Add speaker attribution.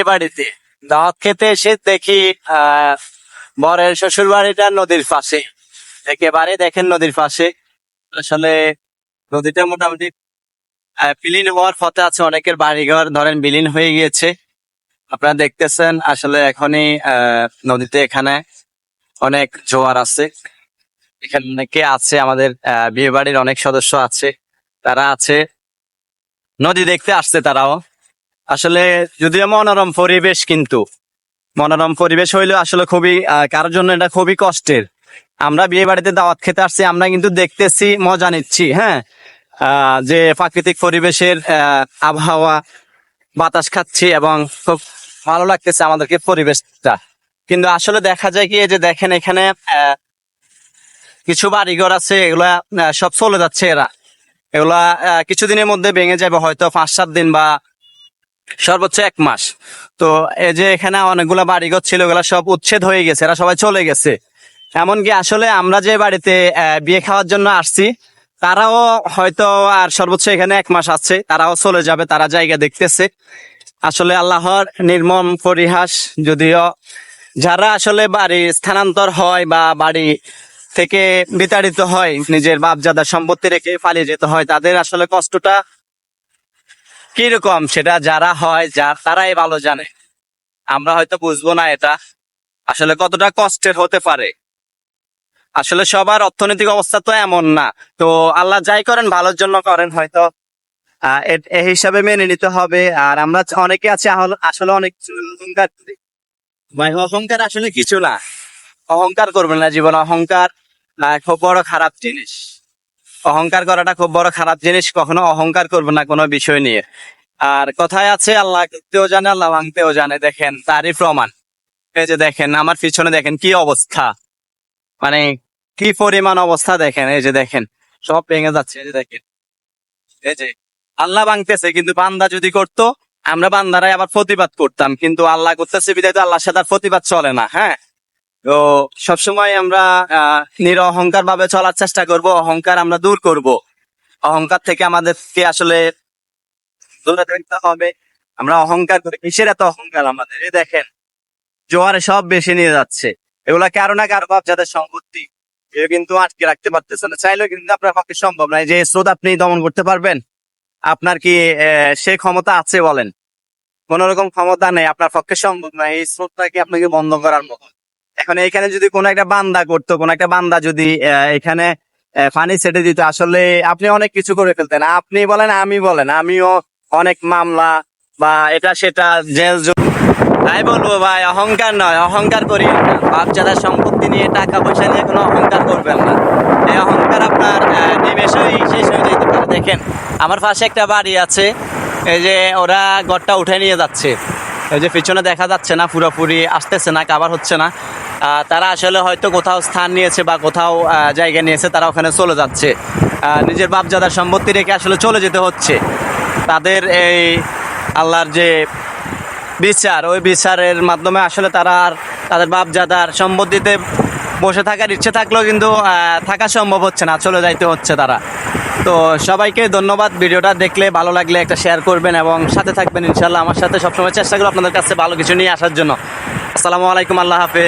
Speaker 1: বিয়ে বাড়িতে দাওয়াত খেতে এসে দেখি বরের শ্বশুর বাড়িটা নদীর পাশে। একেবারে দেখেন নদীর পাশে। আসলে নদীটা মোটামুটি বিলীন হওয়ার পথে আছে, অনেকের বাড়িঘর ধরেন বিলীন হয়ে গিয়েছে। আপনারা দেখতেছেন আসলে এখনই নদীতে এখানে অনেক জোয়ার আছে। এখানে অনেকে আছে, আমাদের বিয়ে বাড়ির অনেক সদস্য আছে, তারা আছে নদী দেখতে আসছে তারাও। আসলে যদিও মনোরম পরিবেশ, কিন্তু মনোরম পরিবেশ হইলেও আসলে খুবই কারোর জন্য এটা খুবই কষ্টের। আমরা বিয়ে বাড়িতে দাওয়াত খেতে আসছি, আমরা কিন্তু দেখতেছি, মজা নিচ্ছি, হ্যাঁ, যে প্রাকৃতিক পরিবেশের আবহাওয়া, বাতাস খাচ্ছি এবং খুব ভালো লাগতেছে আমাদেরকে পরিবেশটা। কিন্তু আসলে দেখা যায় কি, এই যে দেখেন এখানে কিছু বাড়িঘর আছে, এগুলা সব চলে যাচ্ছে। এগুলা কিছুদিনের মধ্যে ভেঙে যাবে, হয়তো 5-7 দিন বা সর্বোচ্চ 1 মাস। তো এই যে এখানে অনেকগুলা বাড়িঘর ছিল, ওগুলা সব উচ্ছেদ হয়ে গেছে, এরা সবাই চলে গেছে। এমনকি আসলে আমরা যে বাড়িতে বিয়ে খাওয়ার জন্য আসছি, তারাও হয়তো আর সর্বোচ্চ এখানে 1 মাস আছে, তারাও চলে যাবে, তারা জায়গা দেখতেছে। আসলে আল্লাহর নির্মম পরিহাস। যদিও যারা আসলে বাড়ি স্থানান্তর হয় বা বাড়ি থেকে বিতাড়িত হয়, নিজের বাপজাদার সম্পত্তি রেখে পালিয়ে যেতে হয়, তাদের আসলে কষ্টটা কিরকম সেটা যারা হয়, তারাই ভালো জানে। আমরা হয়তো বুঝবো না এটা আসলে কতটা কষ্টের হতে পারে। আসলে সবার অর্থনৈতিক অবস্থা তো এমন না। তো আল্লাহ যাই করেন ভালোর জন্য করেন, হয়তো এই হিসাবে মেনে নিতে হবে। আর আমরা অনেকে আছি আসলে অনেক অহংকার করি। ভাই, অহংকার আসলে কিছু না, অহংকার করবেন না জীবন। অহংকার খুব বড় খারাপ জিনিস। অহংকার করাটা খুব বড় খারাপ জিনিস। কখনো অহংকার করবেন না কোনো বিষয় নিয়ে। আর কথায় আছে, আল্লাহ করতেও জানে, আল্লাহ ভাঙতেও জানে। দেখেন তারই প্রমাণ। এই যে দেখেন আমার পিছনে দেখেন কি অবস্থা, মানে কি পরিমাণ অবস্থা দেখেন। এই যে দেখেন সব ভেঙে যাচ্ছে। এই যে দেখেন, এই যে আল্লাহ ভাঙতেছে, কিন্তু বান্দা যদি করতো, আমরা বান্দারাই আবার প্রতিবাদ করতাম। কিন্তু আল্লাহ করতেছে বিদায় তো আল্লাহর সাথে আর প্রতিবাদ চলে না। হ্যাঁ, তো সবসময় আমরা নিরঅহংকার ভাবে চলার চেষ্টা করব। অহংকার আমরা দূর করব। অহংকার থেকে আমাদেরকে আসলে দূরে থাকতে হবে। আমরা অহংকার করি, কিসের এত অহংকার আমাদের? এই দেখেন জোয়ারে সব বেশি নিয়ে যাচ্ছে। এগুলা কারো না কারো বাপ যাদের সম্পত্তি, এও কিন্তু আটকে রাখতে পারতেছে না। চাইলেও কিন্তু আপনার পক্ষে সম্ভব নয় যে স্রোত আপনি দমন করতে পারবেন। আপনার কি সে ক্ষমতা আছে বলেন? কোন রকম ক্ষমতা নেই, আপনার পক্ষে সম্ভব নয় এই স্রোতটাকে আপনাকে বন্ধ করার মতো। এখন এখানে যদি কোনো একটা বান্দা করতো, কোন একটা বান্দা যদি এখানে পানি ছেড়ে দিত, আসলে আপনি অনেক কিছু করে ফেলতেন। আপনি বলেন, আমি বলেন, আমিও অনেক মামলা বা এটা সেটা জেল। তাই বলবো ভাই, অহংকার নয়, অহংকার করি না। বাপজাদার সম্পত্তি নিয়ে, টাকা পয়সা নিয়ে কোনো অহংকার করবেন না। এই অহংকার আপনার নিমেষেই শেষ হয়ে যেতে পারে। দেখেন আমার পাশে একটা বাড়ি আছে, এই যে ওরা ঘরটা উঠে নিয়ে যাচ্ছে। এই যে পিছনে দেখা যাচ্ছে না, পুরোপুরি আসতেছে না, কাভার হচ্ছে না। তারা আসলে হয়তো কোথাও স্থান নিয়েছে বা কোথাও জায়গা নিয়েছে, তারা ওখানে চলে যাচ্ছে। নিজের বাপজাদার সম্পত্তি রেখে আসলে চলে যেতে হচ্ছে। তাদের এই আল্লাহর যে বিচার, ওই বিচারের মাধ্যমে আসলে তারা আর তাদের বাপজাদার সম্পত্তিতে বসে থাকার ইচ্ছে থাকলেও কিন্তু থাকা সম্ভব হচ্ছে না, চলে যাইতে হচ্ছে তারা। তো সবাইকে ধন্যবাদ। ভিডিওটা দেখলে ভালো লাগলে একটা শেয়ার করবেন এবং সাথে থাকবেন ইনশাল্লাহ। আমার সাথে সবসময় চেষ্টা করবো আপনাদের কাছে ভালো কিছু নিয়ে আসার জন্য। আসসালামু আলাইকুম, আল্লাহ হাফেজ।